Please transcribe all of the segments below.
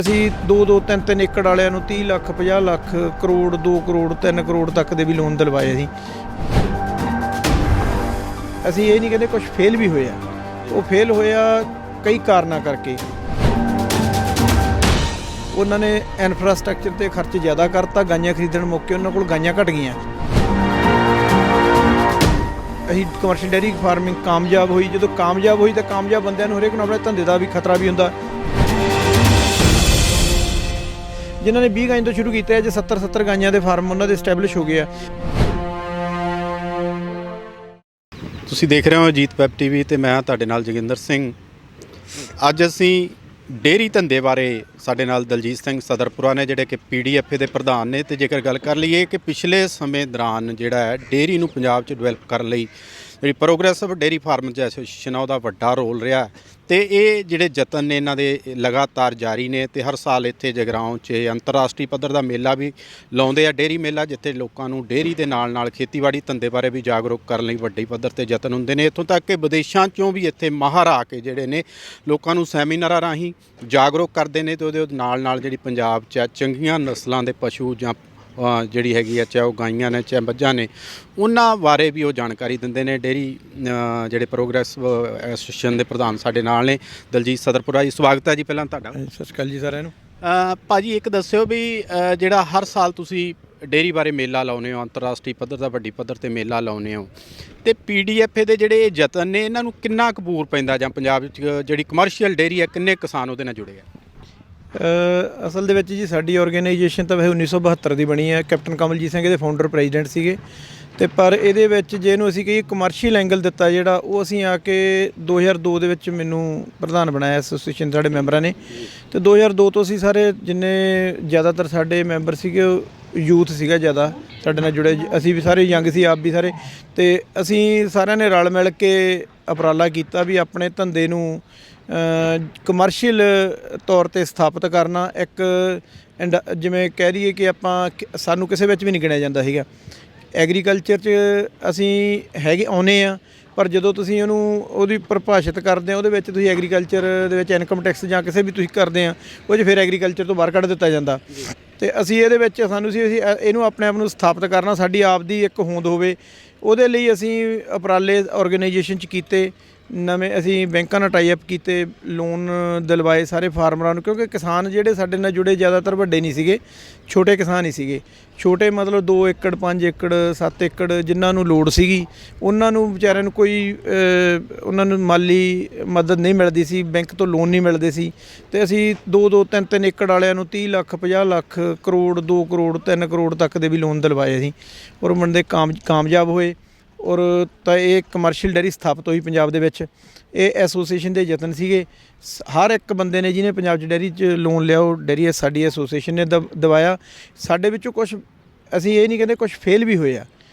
ਅਸੀਂ 2-2 3-3 ਏਕੜ ਵਾਲਿਆਂ ਨੂੰ 30 ਲੱਖ 50 ਲੱਖ ਕਰੋੜ 2 ਕਰੋੜ 3 ਕਰੋੜ ਤੱਕ ਦੇ ਵੀ ਲੋਨ ਦਿਲਵਾਏ ਅਸੀਂ ਇਹ ਨਹੀਂ ਕਹਿੰਦੇ ਕੁਝ ਫੇਲ ਵੀ ਹੋਇਆ। ਉਹ ਫੇਲ ਹੋਇਆ ਕਈ ਕਾਰਨਾਂ ਕਰਕੇ। ਉਹਨਾਂ ਨੇ ਇਨਫਰਾਸਟ੍ਰਕਚਰ ਤੇ ਖਰਚ ਜ਼ਿਆਦਾ ਕਰਤਾ। ਗਾਈਆਂ ਖਰੀਦਣ ਮੌਕੇ ਉਹਨਾਂ ਕੋਲ ਗਾਈਆਂ ਘਟ ਗਈਆਂ। ਅਸੀਂ ਕਮਰਸ਼ੀਅਲ ਡੇਅਰੀ ਫਾਰਮਿੰਗ ਕਾਮਯਾਬ ਹੋਈ। ਜਦੋਂ ਕਾਮਯਾਬ ਹੋਈ ਤਾਂ ਕਾਮਯਾਬ ਬੰਦਿਆਂ ਨੂੰ ਹਰੇਕ ਨੂੰ ਆਪਣੇ ਧੰਦੇ ਦਾ ਵੀ ਖਤਰਾ ਵੀ ਹੁੰਦਾ। ਜਿਨ੍ਹਾਂ ਨੇ 20 ਗਾਈਆਂ ਤੋਂ ਸ਼ੁਰੂ ਕੀਤਾ, ਅੱਜ 70 ਗਾਈਆਂ ਦੇ ਫਾਰਮ ਉਹਨਾਂ ਦੇ ਸਟੈਬਲਿਸ਼ ਹੋ ਗਏ ਆ। ਤੁਸੀਂ ਦੇਖ ਰਹੇ ਹੋ ਅਜੀਤ ਵੈਬ ਟੀਵੀ ਤੇ ਮੈਂ ਤੁਹਾਡੇ ਨਾਲ ਜੋਗਿੰਦਰ ਸਿੰਘ। ਅੱਜ ਅਸੀਂ ਡੇਅਰੀ ਧੰਦੇ ਬਾਰੇ ਸਾਡੇ ਨਾਲ ਦਲਜੀਤ ਸਿੰਘ ਸਦਰਪੁਰਾ ਨੇ, ਜਿਹੜੇ ਕਿ PDFA ਦੇ ਪ੍ਰਧਾਨ ਨੇ। ਤੇ ਜੇਕਰ ਗੱਲ ਕਰ ਲਈਏ ਕਿ ਪਿਛਲੇ ਸਮੇਂ ਦੌਰਾਨ ਜਿਹੜਾ ਹੈ ਡੇਅਰੀ ਨੂੰ ਪੰਜਾਬ 'ਚ ਡਿਵੈਲਪ ਕਰਨ ਲਈ ਜਿਹੜੀ ਪ੍ਰੋਗਰੈਸਿਵ ਡੇਅਰੀ ਫਾਰਮਰਜ਼ ਐਸੋਸੀਏਸ਼ਨ ਆ ਉਹਦਾ ਵੱਡਾ ਰੋਲ ਰਿਹਾ। ਤੇ ਇਹ ਜਿਹੜੇ ਯਤਨ ਨੇ ਇਹਨਾਂ ਦੇ ਲਗਾਤਾਰ ਜਾਰੀ ਨੇ। ਤੇ ਹਰ ਸਾਲ ਇੱਥੇ ਜਗਰਾਓਂ 'ਚ ਅੰਤਰਰਾਸ਼ਟਰੀ ਪੱਧਰ ਦਾ ਮੇਲਾ ਵੀ ਲਾਉਂਦੇ ਆ, ਡੇਅਰੀ ਮੇਲਾ, ਜਿੱਥੇ ਲੋਕਾਂ ਨੂੰ ਡੇਅਰੀ ਦੇ ਨਾਲ ਖੇਤੀਬਾੜੀ ਧੰਦੇ ਬਾਰੇ ਵੀ ਜਾਗਰੂਕ ਕਰਨ ਲਈ ਵੱਡੀ ਪੱਧਰ ਤੇ ਯਤਨ ਹੁੰਦੇ ਨੇ। ਇੱਥੋਂ ਤੱਕ ਕਿ ਵਿਦੇਸ਼ਾਂ 'ਚੋਂ ਵੀ ਇੱਥੇ ਮਾਹਰ ਆ ਕੇ ਜਿਹੜੇ ਨੇ ਲੋਕਾਂ ਨੂੰ ਸੈਮੀਨਾਰਾਂ ਰਾਹੀਂ ਜਾਗਰੂਕ ਕਰਦੇ ਨੇ। ਤੇ ਉਹਦੇ ਨਾਲ ਜਿਹੜੀ ਪੰਜਾਬ 'ਚ ਚੰਗੀਆਂ ਨਸਲਾਂ ਦੇ ਪਸ਼ੂ ਜਾਂ ਜਿਹੜੀ ਹੈਗੀ ਆ, ਚਾਹੇ ਉਹ ਗਾਈਆਂ ਨੇ ਚਾਹੇ ਮੱਝਾਂ ਨੇ, ਉਹਨਾਂ ਬਾਰੇ ਵੀ ਉਹ ਜਾਣਕਾਰੀ ਦਿੰਦੇ ਨੇ। ਡੇਅਰੀ ਜਿਹੜੇ ਪ੍ਰੋਗਰੈਸ ਐਸੋਸੀਏਸ਼ਨ ਦੇ ਪ੍ਰਧਾਨ ਸਾਡੇ ਨਾਲ ਨੇ, ਦਲਜੀਤ ਸਦਰਪੁਰਾ ਜੀ। ਸਵਾਗਤ ਹੈ ਜੀ ਪਹਿਲਾਂ ਤੁਹਾਡਾ। ਸਤਿ ਸ਼੍ਰੀ ਅਕਾਲ ਜੀ ਸਾਰਿਆਂ ਨੂੰ। ਭਾਜੀ ਇੱਕ ਦੱਸਿਓ ਵੀ ਜਿਹੜਾ ਹਰ ਸਾਲ ਤੁਸੀਂ ਡੇਅਰੀ ਬਾਰੇ ਮੇਲਾ ਲਾਉਂਦੇ ਹੋ, ਅੰਤਰਰਾਸ਼ਟਰੀ ਪੱਧਰ ਦਾ ਵੱਡੀ ਪੱਧਰ 'ਤੇ ਮੇਲਾ ਲਾਉਂਦੇ ਹੋ, ਤੇ PDFA ਦੇ ਜਿਹੜੇ ਯਤਨ ਨੇ ਇਹਨਾਂ ਨੂੰ ਕਿੰਨਾ ਕਬੂਲ ਪੈਂਦਾ, ਜਾਂ ਪੰਜਾਬ ਵਿੱਚ ਜਿਹੜੀ ਕਮਰਸ਼ੀਅਲ ਡੇਅਰੀ ਹੈ ਕਿੰਨੇ ਕਿਸਾਨ ਉਹਦੇ ਨਾਲ ਜੁੜੇ ਆ? ਅਸਲ ਦੇ ਵਿੱਚ ਜੀ ਸਾਡੀ ਆਰਗੇਨਾਈਜੇਸ਼ਨ ਤਾਂ ਵੈਸੇ 1972 ਦੀ ਬਣੀ ਹੈ। ਕੈਪਟਨ ਕਮਲਜੀਤ ਸਿੰਘ ਇਹਦੇ ਫਾਊਂਡਰ ਪ੍ਰੈਜ਼ੀਡੈਂਟ ਸੀਗੇ। ਅਤੇ ਪਰ ਇਹਦੇ ਵਿੱਚ ਜੇ ਇਹਨੂੰ ਅਸੀਂ ਕਹੀਏ ਕਮਰਸ਼ੀਅਲ ਐਂਗਲ ਦਿੱਤਾ ਜਿਹੜਾ, ਉਹ ਅਸੀਂ ਆ ਕੇ 2002 ਦੇ ਵਿੱਚ ਮੈਨੂੰ ਪ੍ਰਧਾਨ ਬਣਾਇਆ ਐਸੋਸੀਏਸ਼ਨ ਸਾਡੇ ਮੈਂਬਰਾਂ ਨੇ। ਅਤੇ 2002 ਤੋਂ ਅਸੀਂ ਸਾਰੇ ਜਿੰਨੇ ਜ਼ਿਆਦਾਤਰ ਸਾਡੇ ਮੈਂਬਰ ਸੀਗੇ ਯੂਥ ਸੀਗਾ ਜ਼ਿਆਦਾ ਸਾਡੇ ਨਾਲ ਜੁੜੇ। ਅਸੀਂ ਵੀ ਸਾਰੇ ਯੰਗ ਸੀ, ਆਪ ਵੀ ਸਾਰੇ। ਅਤੇ ਅਸੀਂ ਸਾਰਿਆਂ ਨੇ ਰਲ ਮਿਲ ਕੇ ਉਪਰਾਲਾ ਕੀਤਾ ਵੀ ਆਪਣੇ ਧੰਦੇ ਨੂੰ ਕਮਰਸ਼ੀਅਲ ਤੌਰ 'ਤੇ ਸਥਾਪਿਤ ਕਰਨਾ। ਇੱਕ ਜਿਵੇਂ ਕਹਿ ਦਈਏ ਕਿ ਸਾਨੂੰ ਕਿਸੇ ਵਿੱਚ ਵੀ ਨਹੀਂ ਗਿਣਿਆ ਜਾਂਦਾ ਸੀਗਾ। ਐਗਰੀਕਲਚਰ 'ਚ ਅਸੀਂ ਆਉਂਦੇ ਹਾਂ, ਪਰ ਜਦੋਂ ਤੁਸੀਂ ਉਹਦੀ ਪਰਿਭਾਸ਼ਿਤ ਕਰਦੇ ਆ, ਉਹਦੇ ਵਿੱਚ ਤੁਸੀਂ ਐਗਰੀਕਲਚਰ ਦੇ ਵਿੱਚ ਇਨਕਮ ਟੈਕਸ ਜਾਂ ਕਿਸੇ ਵੀ ਤੁਸੀਂ ਕਰਦੇ ਆ, ਉਹ 'ਚ ਫਿਰ ਐਗਰੀਕਲਚਰ ਤੋਂ ਬਾਹਰ ਕੱਢ ਦਿੱਤਾ ਜਾਂਦਾ। ਅਤੇ ਅਸੀਂ ਇਹਦੇ ਵਿੱਚ ਅਸੀਂ ਇਹਨੂੰ ਆਪਣੇ ਆਪ ਨੂੰ ਸਥਾਪਿਤ ਕਰਨਾ, ਸਾਡੀ ਆਪ ਦੀ ਇੱਕ ਹੋਂਦ ਹੋਵੇ। ਉਹਦੇ ਲਈ ਅਸੀਂ ਉਪਰਾਲੇ ਆਰਗੇਨਾਈਜੇਸ਼ਨ 'ਚ ਕੀਤੇ। ਨਵੇਂ ਅਸੀਂ ਬੈਂਕਾਂ ਨਾਲ ਟਾਈ ਅਪ ਕੀਤੇ, ਲੋਨ ਦਿਲਵਾਏ ਸਾਰੇ ਫਾਰਮਰਾਂ ਨੂੰ, ਕਿਉਂਕਿ ਕਿਸਾਨ ਜਿਹੜੇ ਸਾਡੇ ਨਾਲ ਜੁੜੇ ਜ਼ਿਆਦਾਤਰ ਵੱਡੇ ਨਹੀਂ ਸੀਗੇ, ਛੋਟੇ ਕਿਸਾਨ ਹੀ ਸੀਗੇ। ਛੋਟੇ ਮਤਲਬ 2 ਏਕੜ 5 ਏਕੜ 7 ਏਕੜ ਜਿਨ੍ਹਾਂ ਨੂੰ ਲੋੜ ਸੀਗੀ, ਉਹਨਾਂ ਨੂੰ ਵਿਚਾਰਿਆਂ ਨੂੰ ਉਹਨਾਂ ਨੂੰ ਮਾਲੀ ਮਦਦ ਨਹੀਂ ਮਿਲਦੀ ਸੀ, ਬੈਂਕ ਤੋਂ ਲੋਨ ਨਹੀਂ ਮਿਲਦੇ ਸੀ। ਅਤੇ ਅਸੀਂ 2-2 3-3 ਏਕੜ ਵਾਲਿਆਂ ਨੂੰ 30 ਲੱਖ 50 ਲੱਖ ਕਰੋੜ 2 ਕਰੋੜ 3 ਕਰੋੜ ਤੱਕ ਦੇ ਵੀ ਲੋਨ ਦਿਲਵਾਏ ਅਸੀਂ, ਔਰ ਬੰਦੇ ਕਾਮਯਾਬ ਹੋਏ। ਔਰ ਤਾਂ ਇਹ ਕਮਰਸ਼ੀਅਲ ਡੇਅਰੀ ਸਥਾਪਿਤ ਹੋਈ ਪੰਜਾਬ ਦੇ ਵਿੱਚ। ਇਹ ਐਸੋਸੀਏਸ਼ਨ ਦੇ ਯਤਨ ਸੀਗੇ। ਹਰ ਇੱਕ ਬੰਦੇ ਨੇ ਜਿਹਨੇ ਪੰਜਾਬ 'ਚ ਡੇਅਰੀ 'ਚ ਲੋਨ ਲਿਆ, ਉਹ ਡੇਅਰੀ ਸਾਡੀ ਐਸੋਸੀਏਸ਼ਨ ਨੇ ਦਵਾਇਆ। ਸਾਡੇ ਵਿੱਚੋਂ ਕੁਛ, ਅਸੀਂ ਇਹ ਨਹੀਂ ਕਹਿੰਦੇ ਕੁਛ ਫੇਲ ਵੀ ਹੋਇਆ।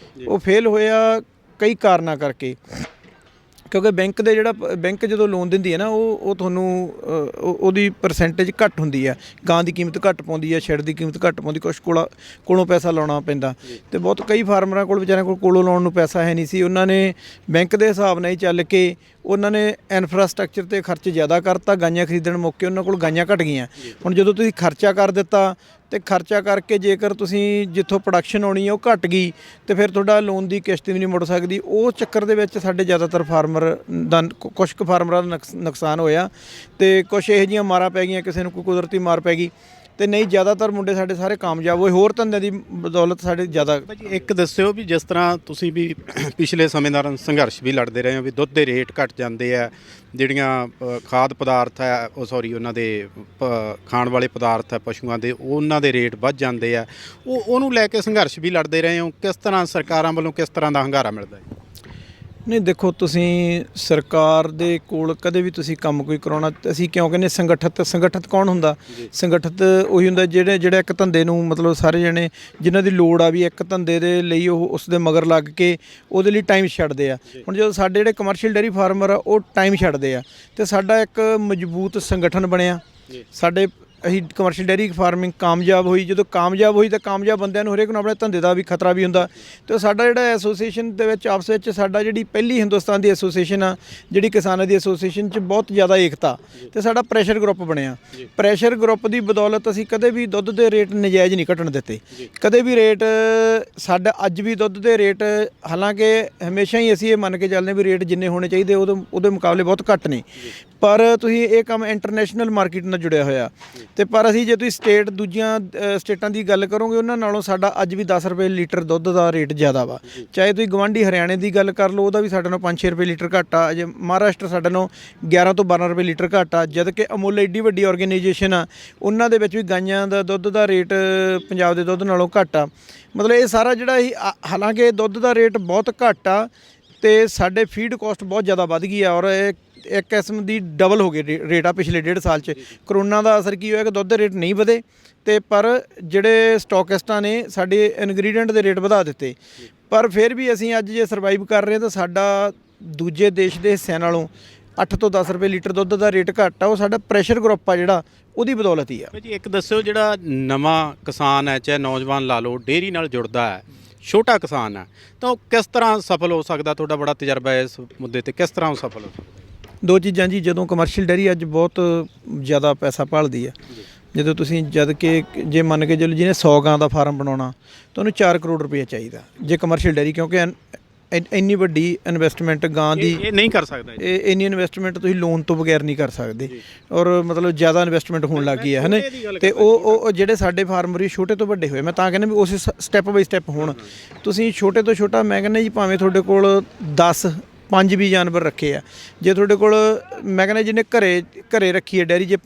ਉਹ ਫੇਲ ਹੋਇਆ ਕਈ ਕਾਰਨਾਂ ਕਰਕੇ, ਕਿਉਂਕਿ ਬੈਂਕ ਜਦੋਂ ਲੋਨ ਦਿੰਦੀ ਹੈ ਨਾ, ਉਹ ਤੁਹਾਨੂੰ ਉਹਦੀ ਪਰਸੈਂਟੇਜ ਘੱਟ ਹੁੰਦੀ ਹੈ। ਗਾਂ ਦੀ ਕੀਮਤ ਘੱਟ ਪਾਉਂਦੀ ਹੈ, ਸ਼ੈਡ ਦੀ ਕੀਮਤ ਘੱਟ ਪਾਉਂਦੀ, ਕੁਛ ਕੋਲੋਂ ਪੈਸਾ ਲਾਉਣਾ ਪੈਂਦਾ। ਅਤੇ ਬਹੁਤ ਕਈ ਫਾਰਮਰਾਂ ਕੋਲ ਵਿਚਾਰਿਆਂ ਕੋਲੋਂ ਲਾਉਣ ਨੂੰ ਪੈਸਾ ਹੈ ਨਹੀਂ ਸੀ। ਉਹਨਾਂ ਨੇ ਬੈਂਕ ਦੇ ਹਿਸਾਬ ਨਾਲ ਹੀ ਚੱਲ ਕੇ ਉਹਨਾਂ ਨੇ ਇਨਫਰਾਸਟ੍ਰਕਚਰ 'ਤੇ ਖਰਚ ਜ਼ਿਆਦਾ ਕਰਤਾ। ਗਾਈਆਂ ਖਰੀਦਣ ਮੌਕੇ ਉਹਨਾਂ ਕੋਲ ਗਾਈਆਂ ਘਟ ਗਈਆਂ। ਹੁਣ ਜਦੋਂ ਤੁਸੀਂ ਖਰਚਾ ਕਰ ਦਿੱਤਾ, ਅਤੇ ਖਰਚਾ ਕਰਕੇ ਜੇਕਰ ਤੁਸੀਂ ਜਿੱਥੋਂ ਪ੍ਰੋਡਕਸ਼ਨ ਆਉਣੀ ਹੈ ਉਹ ਘਟ ਗਈ, ਅਤੇ ਫਿਰ ਤੁਹਾਡਾ ਲੋਨ ਦੀ ਕਿਸ਼ਤ ਵੀ ਨਹੀਂ ਮੁੜ ਸਕਦੀ। ਉਹ ਚੱਕਰ ਦੇ ਵਿੱਚ ਸਾਡੇ ਜ਼ਿਆਦਾਤਰ ਕੁਛ ਕੁ ਫਾਰਮਰਾਂ ਦਾ ਨੁਕਸਾਨ ਹੋਇਆ, ਅਤੇ ਕੁਛ ਇਹੋ ਜਿਹੀਆਂ ਮਾਰਾਂ ਪੈ ਗਈਆਂ, ਕਿਸੇ ਨੂੰ ਕੋਈ ਕੁਦਰਤੀ ਮਾਰ ਪੈ ਗਈ। ਅਤੇ ਨਹੀਂ, ਜ਼ਿਆਦਾਤਰ ਮੁੰਡੇ ਸਾਡੇ ਸਾਰੇ ਕਾਮਯਾਬ ਹੋਏ। ਹੋਰ ਧੰਦਿਆਂ ਦੀ ਬਦੌਲਤ ਸਾਡੇ ਜ਼ਿਆਦਾ। ਇੱਕ ਦੱਸਿਓ ਵੀ ਜਿਸ ਤਰ੍ਹਾਂ ਤੁਸੀਂ ਵੀ ਪਿਛਲੇ ਸਮੇਂ ਦੌਰਾਨ ਸੰਘਰਸ਼ ਵੀ ਲੜਦੇ ਰਹੇ ਹੋ ਵੀ ਦੁੱਧ ਦੇ ਰੇਟ ਘੱਟ ਜਾਂਦੇ ਆ, ਜਿਹੜੀਆਂ ਖਾਦ ਪਦਾਰਥ ਹੈ ਉਹਨਾਂ ਦੇ ਖਾਣ ਵਾਲੇ ਪਦਾਰਥ ਹੈ ਪਸ਼ੂਆਂ ਦੇ, ਉਹਨਾਂ ਦੇ ਰੇਟ ਵੱਧ ਜਾਂਦੇ ਆ। ਉਹਨੂੰ ਲੈ ਕੇ ਸੰਘਰਸ਼ ਵੀ ਲੜਦੇ ਰਹੇ ਹੋ। ਕਿਸ ਤਰ੍ਹਾਂ ਸਰਕਾਰਾਂ ਵੱਲੋਂ ਕਿਸ ਤਰ੍ਹਾਂ ਦਾ ਹੁੰਗਾਰਾ ਮਿਲਦਾ ਹੈ? ਨਹੀਂ, ਦੇਖੋ, ਤੁਸੀਂ ਸਰਕਾਰ ਦੇ ਕੋਲ ਕਦੇ ਵੀ ਤੁਸੀਂ ਕੰਮ ਕੋਈ ਕਰਾਉਣਾ, ਅਸੀਂ ਕਿਉਂ ਕਹਿੰਦੇ ਸੰਗਠਿਤ ਕੌਣ ਹੁੰਦਾ? ਸੰਗਠਿਤ ਉਹੀ ਹੁੰਦਾ ਜਿਹੜਾ ਇੱਕ ਧੰਦੇ ਨੂੰ ਮਤਲਬ ਸਾਰੇ ਜਣੇ ਜਿਨ੍ਹਾਂ ਦੀ ਲੋੜ ਆ ਵੀ ਇੱਕ ਧੰਦੇ ਦੇ ਲਈ ਉਹ ਉਸ ਦੇ ਮਗਰ ਲੱਗ ਕੇ ਉਹਦੇ ਲਈ ਟਾਈਮ ਛੱਡਦੇ ਆ। ਹੁਣ ਜਦੋਂ ਸਾਡੇ ਜਿਹੜੇ ਕਮਰਸ਼ੀਅਲ ਡੇਅਰੀ ਫਾਰਮਰ ਆ ਉਹ ਟਾਈਮ ਛੱਡਦੇ ਆ, ਅਤੇ ਸਾਡਾ ਇੱਕ ਮਜ਼ਬੂਤ ਸੰਗਠਨ ਬਣਿਆ। ਸਾਡੇ ਅਸੀਂ ਕਮਰਸ਼ੀਅਲ ਡੇਅਰੀ ਫਾਰਮਿੰਗ ਕਾਮਯਾਬ ਹੋਈ, ਜਦੋਂ ਕਾਮਯਾਬ ਹੋਈ ਤਾਂ ਕਾਮਯਾਬ ਬੰਦਿਆਂ ਨੂੰ ਹਰੇਕ ਨੂੰ ਆਪਣੇ ਧੰਦੇ ਦਾ ਵੀ ਖਤਰਾ ਵੀ ਹੁੰਦਾ। ਅਤੇ ਸਾਡਾ ਜਿਹੜਾ ਐਸੋਸੀਏਸ਼ਨ ਦੇ ਵਿੱਚ ਆਪਸ ਵਿੱਚ ਸਾਡਾ ਜਿਹੜੀ ਪਹਿਲੀ ਹਿੰਦੁਸਤਾਨ ਦੀ ਐਸੋਸੀਏਸ਼ਨ ਆ, ਜਿਹੜੀ ਕਿਸਾਨਾਂ ਦੀ ਐਸੋਸੀਏਸ਼ਨ 'ਚ ਬਹੁਤ ਜ਼ਿਆਦਾ ਏਕਤਾ, ਅਤੇ ਸਾਡਾ ਪ੍ਰੈਸ਼ਰ ਗਰੁੱਪ ਬਣਿਆ। ਪ੍ਰੈਸ਼ਰ ਗਰੁੱਪ ਦੀ ਬਦੌਲਤ ਅਸੀਂ ਕਦੇ ਵੀ ਦੁੱਧ ਦੇ ਰੇਟ ਨਜਾਇਜ਼ ਨਹੀਂ ਘਟਣ ਦਿੱਤੇ, ਕਦੇ ਵੀ ਰੇਟ ਸਾਡਾ ਅੱਜ ਵੀ ਦੁੱਧ ਦੇ ਰੇਟ, ਹਾਲਾਂਕਿ ਹਮੇਸ਼ਾ ਹੀ ਅਸੀਂ ਇਹ ਮੰਨ ਕੇ ਚੱਲਦੇ ਵੀ ਰੇਟ ਜਿੰਨੇ ਹੋਣੇ ਚਾਹੀਦੇ ਉਹਦੇ ਮੁਕਾਬਲੇ ਬਹੁਤ ਘੱਟ ਨੇ, ਪਰ ਤੁਸੀਂ ਇਹ ਕੰਮ ਇੰਟਰਨੈਸ਼ਨਲ ਮਾਰਕੀਟ ਨਾਲ ਜੁੜਿਆ ਹੋਇਆ। ਅਤੇ ਪਰ ਅਸੀਂ ਜੇ ਤੁਸੀਂ ਦੂਜੀਆਂ ਸਟੇਟਾਂ ਦੀ ਗੱਲ ਕਰੋਗੇ, ਉਹਨਾਂ ਨਾਲੋਂ ਸਾਡਾ ਅੱਜ ਵੀ 10 ਰੁਪਏ ਲੀਟਰ ਦੁੱਧ ਦਾ ਰੇਟ ਜ਼ਿਆਦਾ ਵਾ। ਚਾਹੇ ਤੁਸੀਂ ਗਵਾਂਢੀ ਹਰਿਆਣੇ ਦੀ ਗੱਲ ਕਰ ਲਓ, ਉਹਦਾ ਵੀ ਸਾਡੇ ਨਾਲੋਂ 5-6 ਰੁਪਏ ਲੀਟਰ ਘੱਟ ਆ। ਜੇ ਮਹਾਰਾਸ਼ਟਰ ਸਾਡੇ ਨਾਲੋਂ 11 ਤੋਂ 12 ਰੁਪਏ ਲੀਟਰ ਘੱਟ ਆ, ਜਦ ਕਿ ਅਮੁੱਲ ਐਡੀ ਵੱਡੀ ਆਰਗੇਨਾਈਜੇਸ਼ਨ ਆ, ਉਹਨਾਂ ਦੇ ਵਿੱਚ ਵੀ ਗਾਈਆਂ ਦਾ ਦੁੱਧ ਦਾ ਰੇਟ ਪੰਜਾਬ ਦੇ ਦੁੱਧ ਨਾਲੋਂ ਘੱਟ ਆ। ਮਤਲਬ ਇਹ ਸਾਰਾ ਜਿਹੜਾ ਇਹ ਹਾਲਾਂਕਿ ਦੁੱਧ ਦਾ ਰੇਟ ਬਹੁਤ ਘੱਟ ਆ, ਅਤੇ ਸਾਡੇ ਫੀਡ ਕਾਸਟ ਬਹੁਤ ਜ਼ਿਆਦਾ ਵੱਧ ਗਈ ਆ, ਔਰ ਇਹ ਇੱਕ ਕਿਸਮ ਦੀ ਡਬਲ ਹੋ ਗਈ ਰੇਟ ਆ ਪਿਛਲੇ 1.5 ਸਾਲ 'ਚ। ਕਰੋਨਾ ਦਾ ਅਸਰ ਕੀ ਹੋਇਆ ਕਿ ਦੁੱਧ ਦੇ ਰੇਟ ਨਹੀਂ ਵਧੇ, ਅਤੇ ਪਰ ਜਿਹੜੇ ਸਟੋਕਿਸਟਾਂ ਨੇ ਸਾਡੇ ਇਨਗਰੀਡੀਅੰਟ ਦੇ ਰੇਟ ਵਧਾ ਦਿੱਤੇ। ਪਰ ਫਿਰ ਵੀ ਅਸੀਂ ਅੱਜ ਜੇ ਸਰਵਾਈਵ ਕਰ ਰਹੇ ਤਾਂ ਸਾਡਾ ਦੂਜੇ ਦੇਸ਼ ਦੇ ਹਿੱਸਿਆਂ ਨਾਲੋਂ 8 ਤੋਂ 10 ਰੁਪਏ ਲੀਟਰ ਦੁੱਧ ਦਾ ਰੇਟ ਘੱਟ ਆ। ਉਹ ਸਾਡਾ ਪ੍ਰੈਸ਼ਰ ਗਰੁੱਪ ਆ ਜਿਹੜਾ, ਉਹਦੀ ਬਦੌਲਤ ਹੀ ਆ। ਜੀ ਇੱਕ ਦੱਸਿਓ, ਜਿਹੜਾ ਨਵਾਂ ਕਿਸਾਨ ਹੈ, ਚਾਹੇ ਨੌਜਵਾਨ ਲਾ ਲਓ, ਡੇਅਰੀ ਨਾਲ ਜੁੜਦਾ ਹੈ, ਛੋਟਾ ਕਿਸਾਨ ਹੈ, ਤਾਂ ਉਹ ਕਿਸ ਤਰ੍ਹਾਂ ਸਫਲ ਹੋ ਸਕਦਾ? ਤੁਹਾਡਾ ਬੜਾ ਤਜਰਬਾ ਹੈ ਇਸ ਮੁੱਦੇ 'ਤੇ, ਕਿਸ ਤਰ੍ਹਾਂ ਉਹ ਸਫਲ ਹੋ ਸਕਦਾ? ਦੋ ਚੀਜ਼ਾਂ ਜੀ, ਜਦੋਂ ਕਮਰਸ਼ੀਅਲ ਡੇਅਰੀ ਅੱਜ ਬਹੁਤ ਜ਼ਿਆਦਾ ਪੈਸਾ ਭਾਲਦੀ ਆ, ਜਦੋਂ ਤੁਸੀਂ ਜਦ ਕਿ ਜੇ ਮੰਨ ਕੇ ਚੱਲੋ ਜਿਹਨੇ 100 ਗਾਂ ਦਾ ਫਾਰਮ ਬਣਾਉਣਾ ਤਾਂ ਉਹਨੂੰ 4 ਕਰੋੜ ਰੁਪਏ ਚਾਹੀਦਾ ਜੇ ਕਮਰਸ਼ੀਅਲ ਡੇਅਰੀ, ਕਿਉਂਕਿ ਇੰਨੀ ਵੱਡੀ ਇਨਵੈਸਟਮੈਂਟ ਗਾਂ ਦੀ ਇਹ ਨਹੀਂ ਕਰ ਸਕਦਾ। ਇੰਨੀ ਇਨਵੈਸਟਮੈਂਟ ਤੁਸੀਂ ਲੋਨ ਤੋਂ ਬਗੈਰ ਨਹੀਂ ਕਰ ਸਕਦੇ, ਔਰ ਮਤਲਬ ਜ਼ਿਆਦਾ ਇਨਵੈਸਟਮੈਂਟ ਹੋਣ ਲੱਗ ਗਈ ਹੈ ਨਾ। ਅਤੇ ਉਹ ਜਿਹੜੇ ਸਾਡੇ ਫਾਰਮਰ ਛੋਟੇ ਤੋਂ ਵੱਡੇ ਹੋਏ, ਮੈਂ ਤਾਂ ਕਹਿੰਦਾ ਵੀ ਉਸ ਸਟੈਪ ਬਾਈ ਸਟੈਪ ਹੋਣ। ਤੁਸੀਂ ਛੋਟੇ ਤੋਂ ਛੋਟਾ, ਮੈਂ ਕਹਿੰਦਾ ਜੀ ਭਾਵੇਂ ਤੁਹਾਡੇ ਕੋਲ 5 ਵੀ ਜਾਨਵਰ ਰੱਖੇ ਆ, ਜੇ ਤੁਹਾਡੇ ਕੋਲ ਮੈਂ ਕਹਿੰਦਾ ਜਿਹਨੇ ਘਰੇ ਰੱਖੀ ਹੈ ਡੈਰੀ, ਜੇ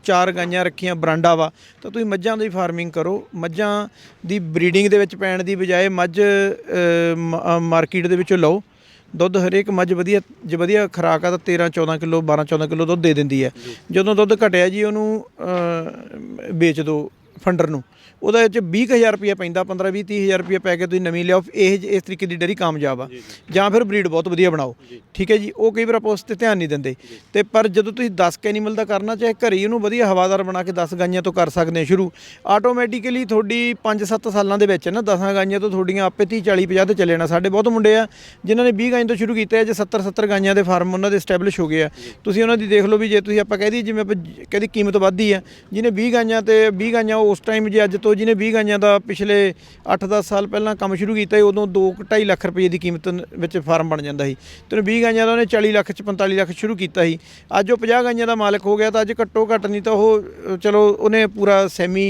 4 ਗਾਈਆਂ ਰੱਖੀਆਂ, ਬਰਾਂਡਾ ਵਾ, ਤਾਂ ਤੁਸੀਂ ਮੱਝਾਂ ਦੀ ਫਾਰਮਿੰਗ ਕਰੋ। ਮੱਝਾਂ ਦੀ ਬਰੀਡਿੰਗ ਦੇ ਵਿੱਚ ਪੈਣ ਦੀ ਬਜਾਏ ਮੱਝ ਮਾਰਕੀਟ ਦੇ ਵਿੱਚੋਂ ਲਓ। ਦੁੱਧ ਹਰੇਕ ਮੱਝ ਵਧੀਆ, ਜੇ ਵਧੀਆ ਖੁਰਾਕ ਆ ਤਾਂ 13-14 ਕਿਲੋ 12-14 ਕਿਲੋ ਦੁੱਧ ਦੇ ਦਿੰਦੀ ਹੈ। ਜਦੋਂ ਦੁੱਧ ਘਟਿਆ ਜੀ, ਉਹਨੂੰ ਵੇਚ ਦਿਓ ਫੰਡਰ ਨੂੰ, ਉਹਦਾ 'ਚ 20,000 ਰੁਪਇਆ ਪੈਂਦਾ, 15-20-30,000 ਰੁਪਇਆ ਪੈ ਕੇ ਤੁਸੀਂ ਨਵੀਂ ਲਿਆਓ। ਇਸ ਤਰੀਕੇ ਦੀ ਡੇਅਰੀ ਕਾਮਯਾਬ ਆ। ਜਾਂ ਫਿਰ ਬਰੀਡ ਬਹੁਤ ਵਧੀਆ ਬਣਾਓ, ਠੀਕ ਹੈ ਜੀ। ਉਹ ਕਈ ਵਾਰ ਆਪਾਂ ਉਸ 'ਤੇ ਧਿਆਨ ਨਹੀਂ ਦਿੰਦੇ, ਅਤੇ ਪਰ ਜਦੋਂ ਤੁਸੀਂ 10 ਐਨੀਮਲ ਦਾ ਕਰਨਾ, ਚਾਹੇ ਘਰੇ ਹੀ ਉਹਨੂੰ ਵਧੀਆ ਹਵਾਦਾਰ ਬਣਾ ਕੇ 10 ਗਾਈਆਂ ਤੋਂ ਕਰ ਸਕਦੇ ਸ਼ੁਰੂ। ਆਟੋਮੈਟਿਕਲੀ ਤੁਹਾਡੀ 5-7 ਸਾਲਾਂ ਦੇ ਵਿੱਚ ਨਾ 10 ਗਾਈਆਂ ਤੋਂ ਤੁਹਾਡੀਆਂ ਆਪੇ 30-40-50 ਤੇ ਚੱਲੇ ਜਾਣਾ। ਸਾਡੇ ਬਹੁਤ ਮੁੰਡੇ ਆ ਜਿਨ੍ਹਾਂ ਨੇ 20 ਗਾਈਆਂ ਤੋਂ ਸ਼ੁਰੂ ਕੀਤਾ, ਜੇ 70-70 ਗਾਈਆਂ ਦੇ ਫਾਰਮ ਉਹਨਾਂ ਦੇ ਸਟੈਬਲਿਸ਼ ਹੋ ਗਏ ਆ। ਤੁਸੀਂ ਉਹਨਾਂ ਦੀ ਦੇਖ ਲਓ ਵੀ, ਜੇ ਤੁਸੀਂ ਆਪਾਂ ਕਹਿ ਦਈਏ ਜਿਵੇਂ ਆਪਾਂ ਕਹਿੰਦੀ ਕੀਮਤ ਵੱਧਦੀ ਆ, ਜਿਹਨੇ 20 ਗਾਈਆਂ ਤੇ 20 ਗਾਈਆਂ ਉਸ ਟਾਈਮ, ਜੇ ਅੱਜ ਤੋਂ ਜਿਹਨੇ 20 ਗਾਈਆਂ ਦਾ ਪਿਛਲੇ 8-10 ਸਾਲ ਪਹਿਲਾਂ ਕੰਮ ਸ਼ੁਰੂ ਕੀਤਾ ਸੀ, ਉਦੋਂ 2-2.5 ਲੱਖ ਰੁਪਏ ਦੀ ਕੀਮਤ ਵਿੱਚ ਫਾਰਮ ਬਣ ਜਾਂਦਾ ਸੀ। ਤੇ 20 ਗਾਈਆਂ ਦਾ ਉਹਨੇ 40 ਲੱਖ 'ਚ 45 ਲੱਖ ਸ਼ੁਰੂ ਕੀਤਾ ਸੀ। ਅੱਜ ਉਹ 50 ਗਾਈਆਂ ਦਾ ਮਾਲਕ ਹੋ ਗਿਆ, ਤਾਂ ਅੱਜ ਘੱਟੋ ਘੱਟ ਨਹੀਂ ਤਾਂ ਉਹ ਚਲੋ ਉਹਨੇ ਪੂਰਾ ਸੈਮੀ